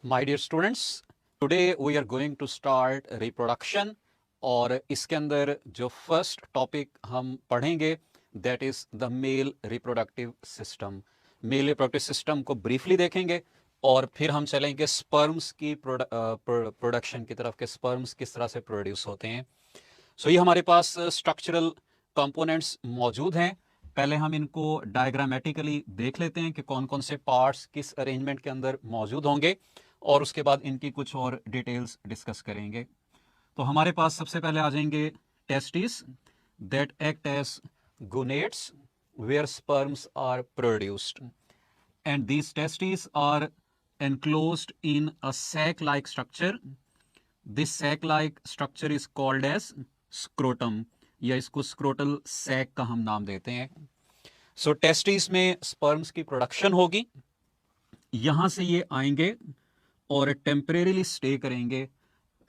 My dear students, today we are going to start reproduction. और इसके अंदर जो फर्स्ट टॉपिक हम पढ़ेंगे that is the male reproductive system. Male reproductive system को ब्रीफली देखेंगे और फिर हम चलेंगे स्पर्म्स की प्रोडक्शन की तरफ के स्पर्म्स किस तरह से प्रोड्यूस होते हैं। सो ये हमारे पास स्ट्रक्चरल कंपोनेंट्स मौजूद हैं। पहले हम इनको डायग्रामेटिकली देख लेते हैं कि कौन कौन से पार्ट्स किस अरेंजमेंट के अंदर मौजूद होंगे और उसके बाद इनकी कुछ और डिटेल्स डिस्कस करेंगे। तो हमारे पास सबसे पहले आ जाएंगे testis that act as gonads where sperms are produced, and these testes are enclosed in a sac-like structure. This sac-like structure is called as scrotum, या इसको स्क्रोटल सैक का हम नाम देते हैं। सो टेस्टिस में स्पर्म्स की प्रोडक्शन होगी, यहां से ये आएंगे और टेम्परेरीली स्टे करेंगे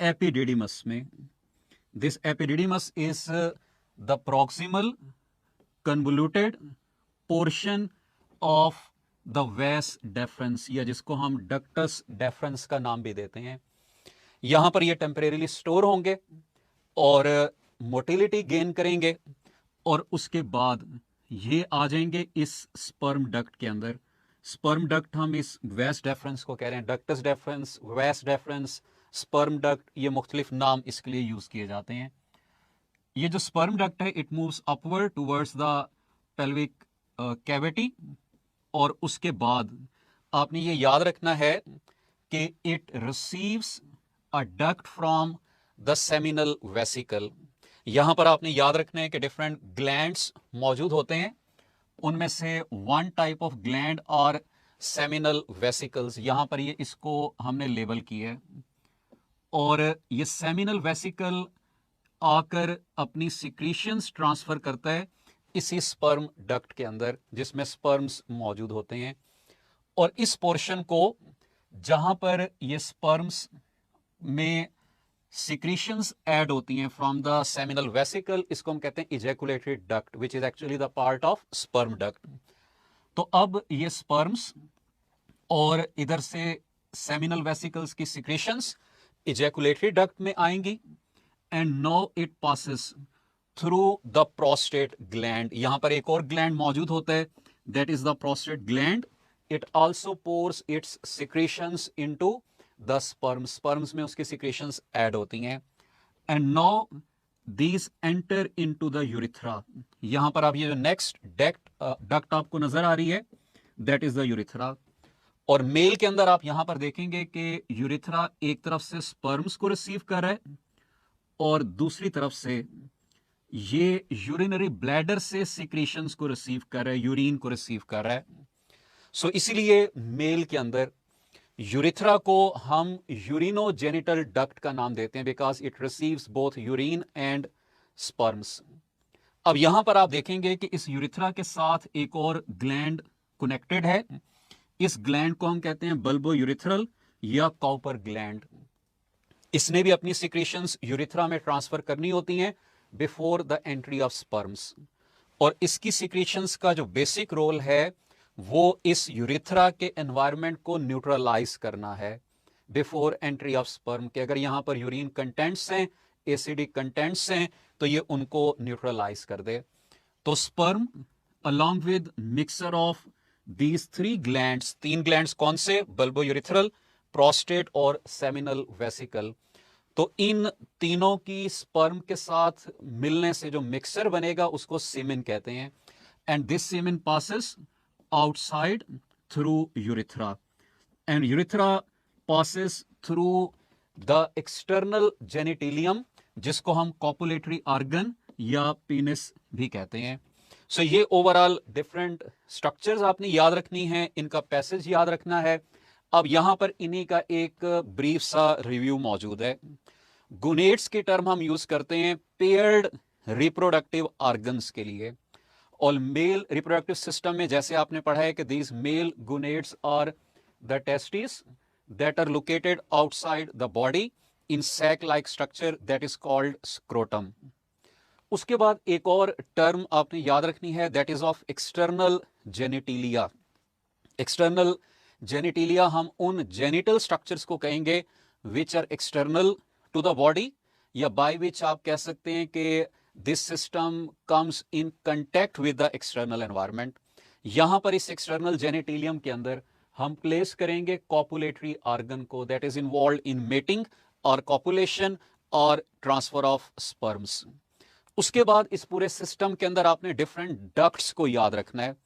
एपिडिडिमस में। This epididymis is the proximal convoluted portion of the वेस डेफरेंस, या जिसको हम डक्टस डेफरेंस का नाम भी देते हैं। यहां पर ये टेम्परेरीली स्टोर होंगे और मोटिलिटी गेन करेंगे और उसके बाद ये आ जाएंगे इस स्पर्म डक्ट के अंदर। स्पर्म डक्ट हम इस वेस डेफरेंस को कह रहे हैं, डक्टस डेफरेंस, वेस डेफरेंस, स्पर्म डक्ट, ये मुख्तलिफ नाम इसके लिए यूज किए जाते हैं। ये जो स्पर्म डक्ट है it moves upward towards the pelvic cavity, और उसके बाद आपने ये याद रखना है कि it receives a duct from the seminal vesicle. यहां पर आपने याद रखना है कि डिफरेंट ग्लैंड्स मौजूद होते हैं, उनमें से वन टाइप ऑफ ग्लैंड और सेमिनल वेसिकल्स, यहां पर ये इसको हमने लेबल किया है। और ये सेमिनल वेसिकल आकर अपनी सिक्रीशंस ट्रांसफर करता है इसी स्पर्म डक्ट के अंदर जिसमें स्पर्म्स मौजूद होते हैं। और इस पोर्शन को जहां पर ये स्पर्म्स में सिक्रीशंस ऐड होती हैं फ्रॉम द सेमिनल वेसिकल, इसको हम कहते हैं ejaculatory duct which is actually the part of sperm duct. तो अब ये स्पर्म्स और इधर से सेमिनल वेसिकल्स की सिक्रीशंस इजैकुलेटरी डक्ट में आएंगी, and now it passes through the prostate gland. यहां पर एक और ग्लैंड मौजूद होता है that is the prostate gland. It also pores it's secretions into the sperms में उसकी सिक्रीशंस ऐड होती हैं, and now these enter into the urethra. यहां पर आप ये जो नेक्स्ट डक्ट आपको नजर आ रही है दैट इज द यूरिथ्रा। और मेल के अंदर आप यहां पर देखेंगे कि यूरिथ्रा एक तरफ से स्पर्म्स को रिसीव कर रहा है और दूसरी तरफ से ये यूरिनरी ब्लैडर से सिक्रीशंस को रिसीव कर रहा है, यूरिन को रिसीव कर रहा है। सो इसीलिए मेल के अंदर यूरिथ्रा को हम यूरिनोजेनिटल डक्ट का नाम देते हैं because it receives both urine and sperms. अब यहां पर आप देखेंगे कि इस यूरिथ्रा के साथ एक और ग्लैंड कनेक्टेड है। इस ग्लैंड को हम कहते हैं बल्बो यूरिथ्रल या कॉपर ग्लैंड। इसने भी अपनी सिक्रीशंस यूरिथ्रा में ट्रांसफर करनी होती हैं before the entry of sperms, और इसकी सिक्रीशंस का जो बेसिक रोल है वो इस यूरिथ्रा के एनवायरनमेंट को न्यूट्रलाइज करना है बिफोर एंट्री ऑफ स्पर्म के। अगर यहां पर यूरिन कंटेंट्स हैं, एसिडिक कंटेंट्स हैं, तो ये उनको न्यूट्रलाइज कर दे। तो sperm along with mixture of these three glands, तीन ग्लैंड्स कौन से, बल्बो यूरिथ्रल, प्रोस्टेट और सेमिनल वेसिकल, तो इन तीनों की स्पर्म के साथ मिलने से जो मिक्सचर बनेगा उसको सीमेन कहते हैं, and this semen passes outside through urethra, and urethra passes through the external genitalium जिसको हम कॉपुलेटरी ऑर्गन या पीनिस भी कहते हैं। सो ये ओवरऑल डिफरेंट स्ट्रक्चर्स आपने याद रखनी है, इनका पैसेज याद रखना है। अब यहां पर इन्हीं का एक ब्रीफ सा रिव्यू मौजूद है। गुनेड्स की टर्म हम यूज करते हैं पेयर्ड रिप्रोडक्टिव ऑर्गन्स के लिए, और मेल रिप्रोडक्टिव सिस्टम में जैसे आपने पढ़ा है कि these male gonads are the testis that are located outside the body in sac like structure that is called scrotum. उसके बाद एक और टर्म आपने याद रखनी है that is of external genitalia. External genitalia हम उन जेनिटल स्ट्रक्चर्स को कहेंगे which are external to the body, या बाय विच आप कह सकते हैं कि this system comes in contact with the external environment. यहां पर इस एक्सटर्नल जेनिटिलियम के अंदर हम प्लेस करेंगे कॉपुलेटरी ऑर्गन को, that is involve in mating और कॉपुलेशन और ट्रांसफर ऑफ स्पर्म्स। उसके बाद इस पूरे सिस्टम के अंदर आपने डिफरेंट डक्ट्स को याद रखना है,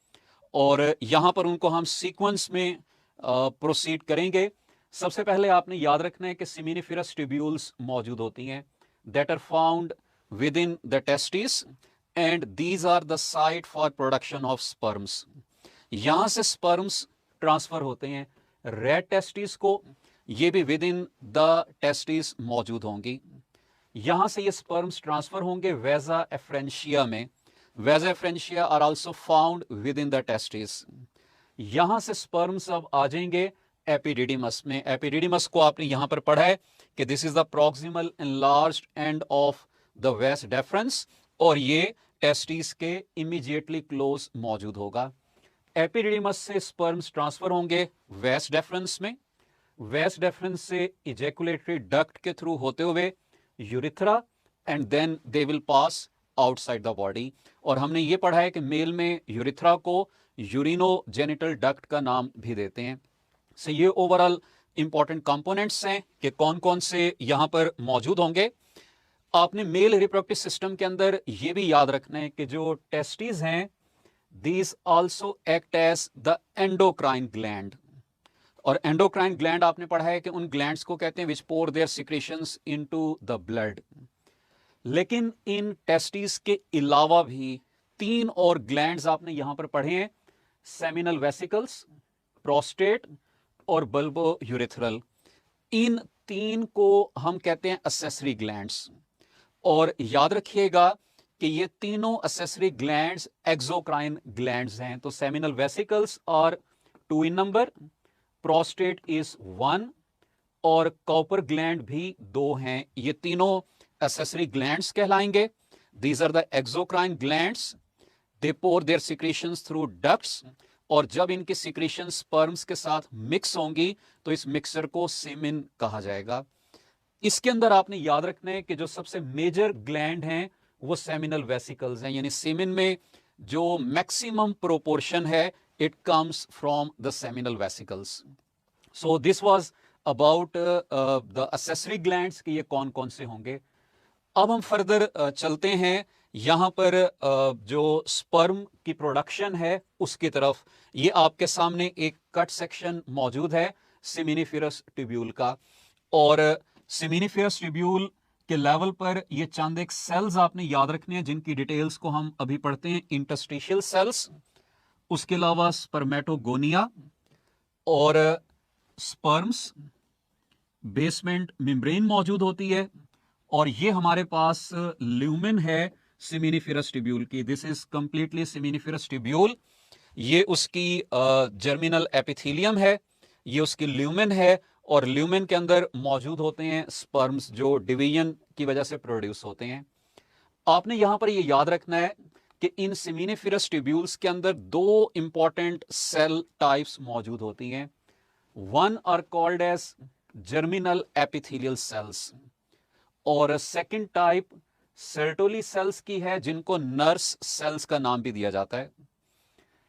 और यहां पर उनको हम सीक्वेंस में प्रोसीड करेंगे। सबसे पहले आपने याद रखना है कि सेमिनिफेरस ट्यूब्यूल्स मौजूद होती हैं that are found within the testis, and these are the site for production of sperms. यहां से स्पर्म्स ट्रांसफर होते हैं रेड टेस्टिस को, ये भी विद इन द टेस्टिस मौजूद होंगी। यहां से ये स्पर्म्स ट्रांसफर होंगे वेजा एफ्रेंशिया में। Vasa efferentia are also found within the testis. यहां से स्पर्म्स अब आ जाएंगे एपिडिडिमस में। एपिडिडिमस को आपने यहां पर पढ़ा है कि this is the proximal enlarged end of the वेस डेफरेंस, और ये टेस्टिस के इमीडिएटली क्लोज मौजूद होगा। एपिडिडिमस से स्पर्म्स ट्रांसफर होंगे वेस डेफरेंस में। वेस डेफरेंस से इजैकुलेटरी डक्ट के थ्रू होते हुए urethra, and then they will pass outside the body. और हमने ये पढ़ा है कि मेल में यूरिथ्रा को यूरिनोजेनिटल डक्ट का नाम भी देते हैं। सो ये ओवरऑल इंपॉर्टेंट कंपोनेंट्स हैं कि कौन कौन से यहां पर मौजूद होंगे। आपने मेल रिप्रोडक्टिव सिस्टम के अंदर ये भी याद रखना है कि जो टेस्टिस हैं these also act as the endocrine gland, और एंडोक्राइन ग्लैंड आपने पढ़ा है कि उन ग्लैंड्स को कहते हैं which pour their secretions into the blood. लेकिन इन टेस्टिस के अलावा भी 3 और ग्लैंड्स आपने यहां पर पढ़े हैं, सेमिनल वेसिकल्स, प्रोस्टेट और बल्बो यूरिथ्रल। इन 3 को हम कहते हैं असेसरी ग्लैंड्स, और याद रखिएगा कि ये तीनों असेसरी ग्लैंड्स एक्सोक्राइन ग्लैंड्स हैं। तो सेमिनल वेसिकल्स और 2 इन नंबर, प्रोस्टेट इज 1, और कॉपर ग्लैंड भी 2 हैं। ये तीनों असेसरी ग्लैंड्स कहलाएंगे। These are the exocrine glands, they pour their secretions through ducts, और जब इनकी सिक्रीशन स्पर्म्स के साथ मिक्स होंगी तो इस मिक्सर को सेमिन कहा जाएगा। इसके अंदर आपने याद रखना है कि जो सबसे मेजर ग्लैंड हैं वो सेमिनल वेसिकल्स हैं, यानी सेमिन में जो मैक्सिमम प्रोपोर्शन है it comes from the seminal vesicles. So this was about the accessory glands कि ये कौन कौन से होंगे। अब हम फर्दर चलते हैं यहां पर जो स्पर्म की प्रोडक्शन है उसकी तरफ। ये आपके सामने एक कट सेक्शन मौजूद है सेमिनिफेरस ट्यूब्यूल का, और सेमिनिफेरस ट्यूब्यूल के लेवल पर ये चंद एक सेल्स आपने याद रखने हैं जिनकी डिटेल्स को हम अभी पढ़ते हैं। इंटरस्टिशियल सेल्स, उसके अलावा स्पर्मेटोगोनिया और स्पर्म्स, बेसमेंट मेम्ब्रेन मौजूद होती है, और ये हमारे पास ल्यूमेन है सेमिनिफेरस ट्यूब्यूल की। This is completely seminiferous tubule. ये उसकी जर्मिनल एपिथेलियम है, ये उसकी ल्यूमेन है, और ल्यूमेन के अंदर मौजूद होते हैं स्पर्म्स जो डिवीजन की वजह से प्रोड्यूस होते हैं। आपने यहां पर ये याद रखना है कि इन सेमिनिफेरस ट्यूब्यूल्स के अंदर 2 इंपॉर्टेंट सेल टाइप्स मौजूद होती हैं। One are called as germinal epithelial cells, और सेकंड टाइप सर्टोली सेल्स की है जिनको नर्स सेल्स का नाम भी दिया जाता है।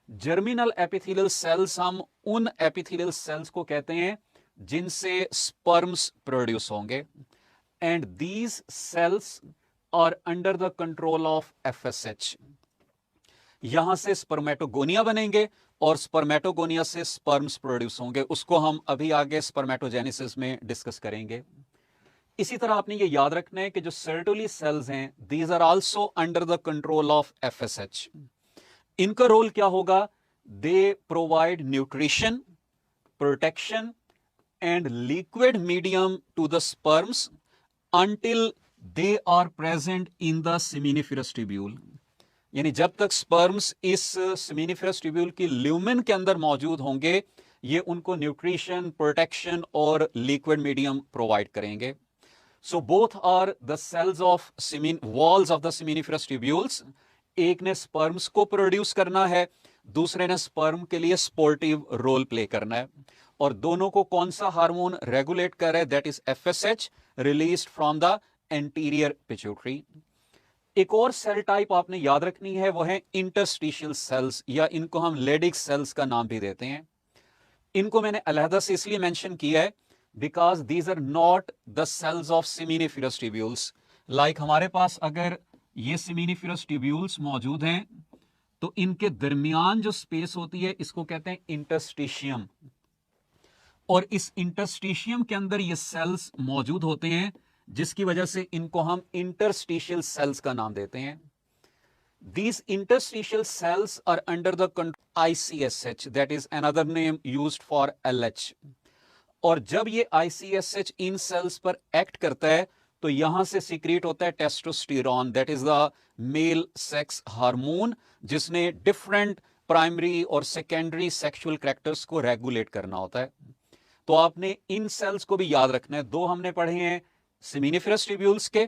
जर्मिनल एपिथेलियल सेल्स हम उन एपिथेलियल सेल्स को कहते हैं जिनसे स्पर्म्स प्रोड्यूस होंगे, and these cells are under the control of FSH. यहां से स्पर्मेटोगोनिया बनेंगे और स्पर्मेटोगोनिया से स्पर्म्स प्रोड्यूस होंगे, उसको हम अभी आगे स्पर्मेटोजेनेसिस में डिस्कस करेंगे। इसी तरह आपने ये याद रखना है कि जो सर्टोली सेल्स हैं these are also under the control of FSH. इनका रोल क्या होगा? They provide nutrition, protection and liquid medium to the sperms until they are present in the seminiferous tubule. यानी जब तक स्पर्म्स इस सेमिनिफेरस ट्यूब्यूल की lumen के अंदर मौजूद होंगे ये उनको न्यूट्रिशन, प्रोटेक्शन और लिक्विड मीडियम प्रोवाइड करेंगे। So both are the cells of walls of the seminiferous tubules. एक ने स्पर्म्स को प्रोड्यूस करना है, दूसरे ने स्पर्म के लिए स्पोर्टिव रोल प्ले करना है, और दोनों को कौन सा हार्मोन रेगुलेट कर रहा है, that is FSH released from the anterior pituitary. एक और सेल टाइप आपने याद रखनी है, वो है इंटरस्टिशियल सेल्स, या इनको हम लेडिक सेल्स का नाम भी देते हैं। इनको मैंने अलहदा से इसलिए मेंशन किया है because these are not the cells of seminiferous tubules. Like हमारे पास अगर ये सेमिनिफेरस ट्यूब्यूल्स मौजूद हैं तो इनके दरमियान जो स्पेस होती है इसको कहते हैं इंटरस्टिशियम, और इस इंटरस्टिशियम के अंदर ये सेल्स मौजूद होते हैं जिसकी वजह से इनको हम इंटरस्टिशियल सेल्स का नाम देते हैं। These interstitial cells are under the control ICSH, that is another name used for LH. और जब ये ICSH इन सेल्स पर एक्ट करता है तो यहां से सीक्रेट होता है testosterone, that is the male sex hormone, जिसने डिफरेंट प्राइमरी और सेकेंडरी सेक्सुअल कैरेक्टर्स को रेगुलेट करना होता है। तो आपने इन सेल्स को भी याद रखना है। दो हमने पढ़े हैं सेमिनिफेरस ट्यूब्यूल्स के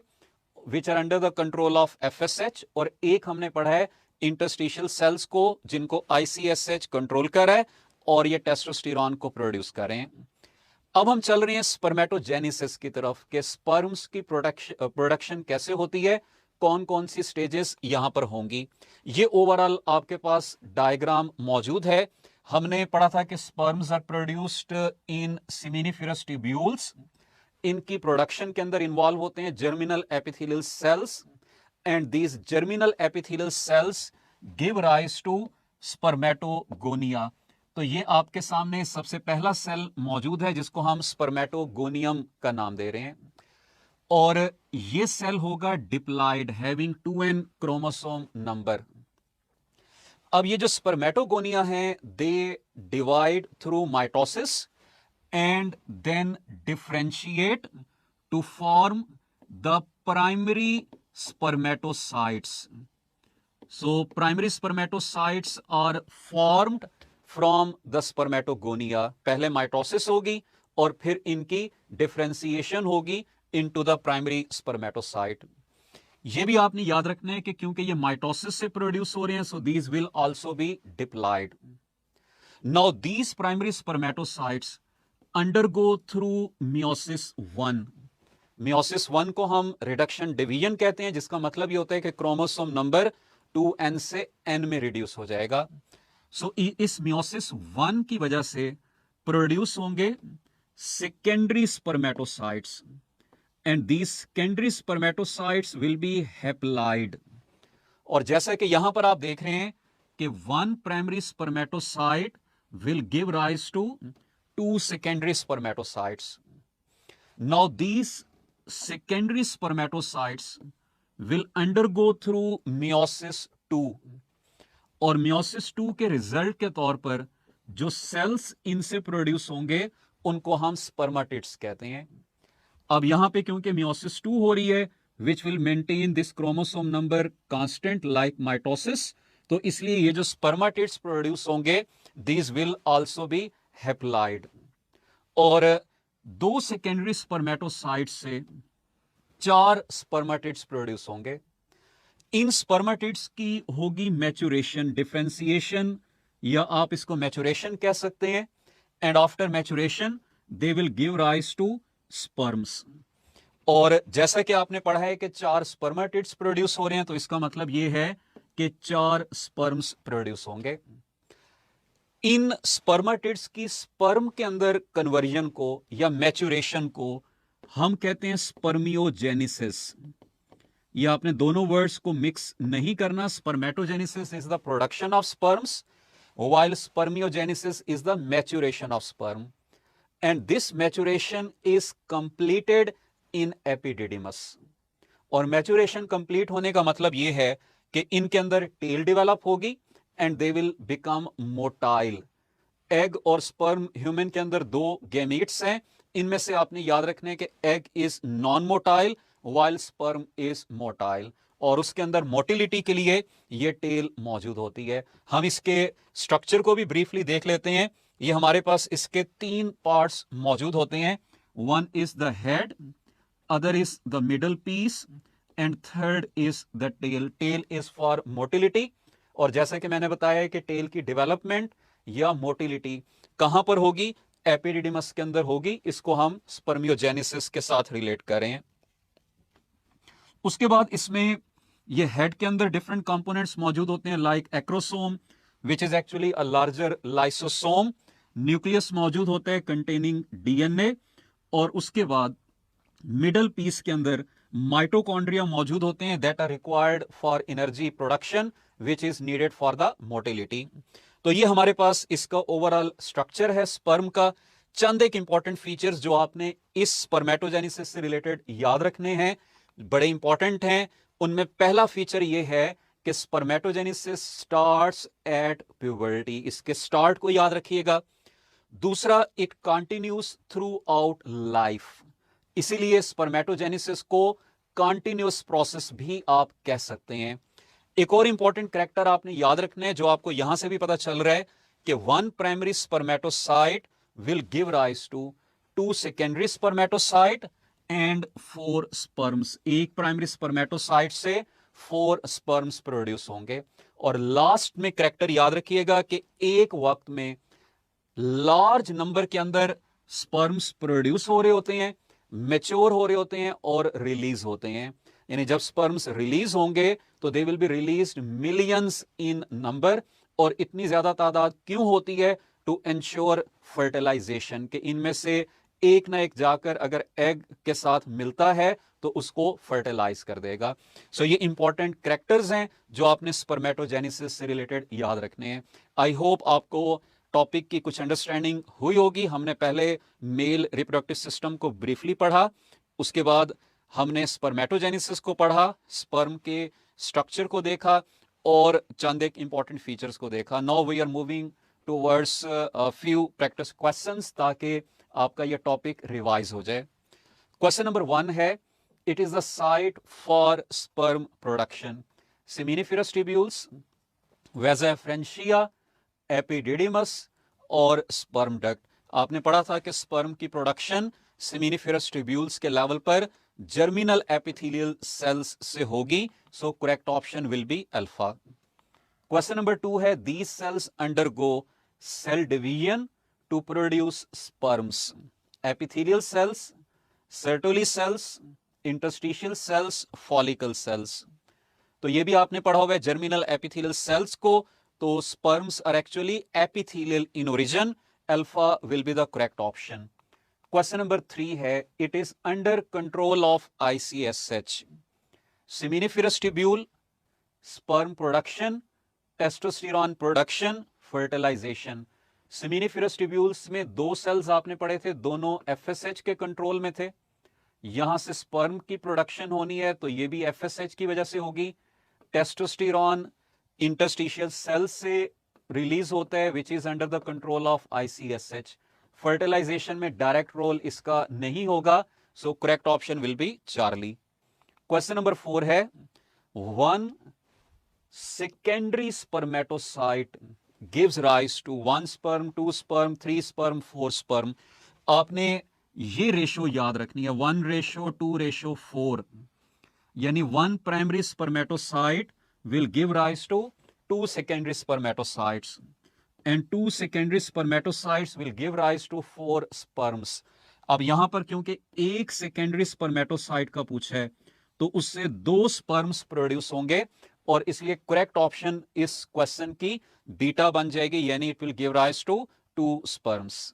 which are under the control of FSH, और एक हमने पढ़ा है इंटरस्टिशियल सेल्स को जिनको आईसीएसएच कंट्रोल कर रहा है और ये टेस्टोस्टेरोन को प्रोड्यूस कर रहे हैं। अब हम चल रहे हैं स्पर्मेटोजेनेसिस की तरफ कि स्पर्म्स की प्रोडक्शन कैसे होती है, कौन कौन सी स्टेजेस यहां पर होंगी। ये ओवरऑल आपके पास डायग्राम मौजूद है। हमने पढ़ा था कि sperms are produced in seminiferous tubules. इनकी प्रोडक्शन के अंदर इन्वॉल्व होते हैं germinal epithelial cells, and these germinal epithelial cells give rise to spermatogonia. तो ये आपके सामने सबसे पहला सेल मौजूद है जिसको हम स्पर्मेटोगोनियम का नाम दे रहे हैं, और ये सेल होगा diploid having 2n chromosome number. अब ये जो स्पर्मेटोगोनिया है they divide through mitosis and then differentiate to form the primary spermatocytes. So primary spermatocytes are formed from the spermatogonia. पहले माइटोसिस होगी और फिर इनकी डिफरेंशिएशन होगी into the primary spermatocyte. ये भी आपने याद रखना है कि क्योंकि ये माइटोसिस से प्रोड्यूस हो रहे हैं, so these will also be diploid. Now these primary spermatocytes undergo through meiosis 1। Meiosis 1 को हम रिडक्शन डिवीजन कहते हैं, जिसका मतलब ये होता है कि क्रोमोसोम नंबर 2n से n में रिड्यूस हो जाएगा। सो इस मियोसिस 1 की वजह से प्रोड्यूस होंगे secondary spermatocytes, and these secondary spermatocytes will be haploid. और जैसा कि यहां पर आप देख रहे हैं कि one primary spermatocyte will give rise to two secondary spermatocytes. Now these secondary spermatocytes will undergo through meiosis 2, और meiosis 2 के रिजल्ट के तौर पर जो सेल्स इनसे प्रोड्यूस होंगे उनको हम स्पर्मेटिड्स कहते हैं। अब यहां पे क्योंकि meiosis 2 हो रही है which will maintain this chromosome number constant like mitosis, तो इसलिए ये जो स्पर्मेटिड्स प्रोड्यूस होंगे these will also be haploid. और दो सेकेंडरी स्पर्मेटोसाइट्स से 4 स्पर्मेटिड्स प्रोड्यूस होंगे। इन स्पर्मेटिड्स की होगी मैच्योरेशन, डिफरेंशिएशन, या आप इसको मैच्योरेशन कह सकते हैं, and after maturation they will give rise to sperms. और जैसा कि आपने पढ़ा है कि 4 स्पर्मेटिड्स प्रोड्यूस हो रहे हैं, तो इसका मतलब यह है कि 4 स्पर्म्स प्रोड्यूस होंगे। इन स्पर्मेटिड्स की स्पर्म के अंदर कन्वर्जन को या मैच्योरेशन को हम कहते हैं स्पर्मियोजेनेसिस। ये आपने दोनों वर्ड्स को मिक्स नहीं करना। Spermatogenesis is the production of sperms, while spermiogenesis is the maturation of sperm, and this maturation is completed in epididymis. और मैच्योरेशन कंप्लीट होने का मतलब यह है कि इनके अंदर टेल डेवलप होगी and they will become motile. Egg और स्पर्म ह्यूमन के अंदर 2 गैमीट्स हैं, इनमें से आपने याद रखना है कि egg is non motile while sperm is motile, और उसके अंदर मोटिलिटी के लिए ये टेल मौजूद होती है। हम इसके स्ट्रक्चर को भी ब्रीफली देख लेते हैं। ये हमारे पास इसके 3 पार्ट्स मौजूद होते हैं। One is the head, other is the middle piece, and third is the tail. Tail is for motility, और जैसा कि मैंने बताया कि टेल की डेवलपमेंट या मोटिलिटी कहां पर होगी, एपिडिडिमस के अंदर होगी। इसको हम स्पर्मियोजेनेसिस के साथ रिलेट करें। उसके बाद इसमें ये हेड के अंदर डिफरेंट कंपोनेंट्स मौजूद होते हैं, like acrosome which is actually a larger lysosome, nucleus मौजूद होता है कंटेनिंग डीएनए, और उसके बाद मिडल पीस के अंदर माइटोकॉन्ड्रिया मौजूद होते हैं that are required for energy production which is needed for the motility. तो ये हमारे पास इसका ओवरऑल स्ट्रक्चर है स्पर्म का। चंद एक इंपॉर्टेंट फीचर्स जो आपने इस स्पर्मेटोजेनेसिस से रिलेटेड याद रखने हैं, बड़े इंपॉर्टेंट हैं। उनमें पहला फीचर ये है कि स्पर्मेटोजेनेसिस स्टार्ट्स एट प्यूबर्टी, इसके स्टार्ट को याद रखिएगा। दूसरा, it continuous through out life, इसीलिए स्पर्मेटोजेनेसिस को कंटिन्यूस प्रोसेस भी आप कह सकते हैं। एक और इंपॉर्टेंट कैरेक्टर आपने याद रखना है जो आपको यहां से भी पता चल रहा है कि one primary spermatocyte will give rise to two secondary spermatocyte and 4 sperms. एक प्राइमरी स्पर्मेटोसाइट से 4 स्पर्म्स प्रोड्यूस होंगे। और लास्ट में कैरेक्टर याद रखिएगा कि एक वक्त में लार्ज नंबर के अंदर स्पर्म्स प्रोड्यूस हो रहे होते हैं, मैच्योर हो रहे होते हैं और रिलीज होते हैं। यानी जब स्पर्म्स रिलीज होंगे तो they will be released millions in number. और इतनी ज्यादा तादाद क्यों होती है? टू एंश्योर फर्टिलाइजेशन, कि इनमें से एक ना एक जाकर अगर एग के साथ मिलता है तो उसको फर्टिलाइज कर देगा। सो ये इंपॉर्टेंट कैरेक्टर्स हैं जो आपने स्पर्मेटोजेनेसिस से रिलेटेड याद रखने हैं। आई होप आपको टॉपिक की कुछ अंडरस्टैंडिंग हुई होगी। हमने पहले मेल रिप्रोडक्टिव सिस्टम को ब्रीफली पढ़ा, उसके बाद हमने स्पर्मेटोजेनेसिस को पढ़ा, स्पर्म के स्ट्रक्चर को देखा और चंद एक इंपॉर्टेंट फीचर्स को देखा। Now we are moving towards few practice questions ताकि आपका यह टॉपिक रिवाइज हो जाए। क्वेश्चन नंबर 1 है, it is the site for sperm production, seminiferous tubules, vasa efferentia, epididymis और स्पर्म डक्ट। आपने पढ़ा था कि स्पर्म की प्रोडक्शन सेमिनिफेरस ट्यूब्यूल्स के लेवल पर जर्मिनल एपिथेलियल सेल्स से होगी। So correct option will be alpha. Question number 2 है, these cells undergo cell division to produce sperms, epithelial cells, Sertoli cells, interstitial cells, follicle cells. तो ये भी आपने पढ़ा होगा जर्मिनल एपिथेलियल सेल्स को। तो sperms are actually epithelial in origin, alpha will be the correct option. Question number 3 है, it is under control of ICSH, seminiferous tubule, sperm production, testosterone production, fertilisation. Seminiferous tubules में 2 sales आपने पढ़े थे, दोनों FSH के control में थे। यहां से स्पर्म की प्रोडक्शन होनी है तो ये भी FSH की वजह से होगी। टेस्टोस्टेरोन इंटरस्टिशियल सेल्स से रिलीज होता है which is under the control of ICSH। Fertilisation में डायरेक्ट रोल इसका नहीं होगा। So correct option will be Charlie. Question number 4 है, one secondary spermatocyte gives rise to 1 sperm, 2 sperm, 3 sperm, 4 sperm. आपने ये रेशो याद रखनी है, 1:2:4, यानी 1 primary spermatocyte will give rise to 2 secondary spermatocytes and 2 secondary spermatocytes will give rise to 4 sperms। अब यहां पर क्योंकि एक सेकेंडरी स्पर्मेटोसाइट का पूछा है तो उससे 2 स्पर्म्स प्रोड्यूस होंगे और इसलिए करेक्ट ऑप्शन इस क्वेश्चन की बीटा बन जाएगी, यानी it will give rise to 2 sperms.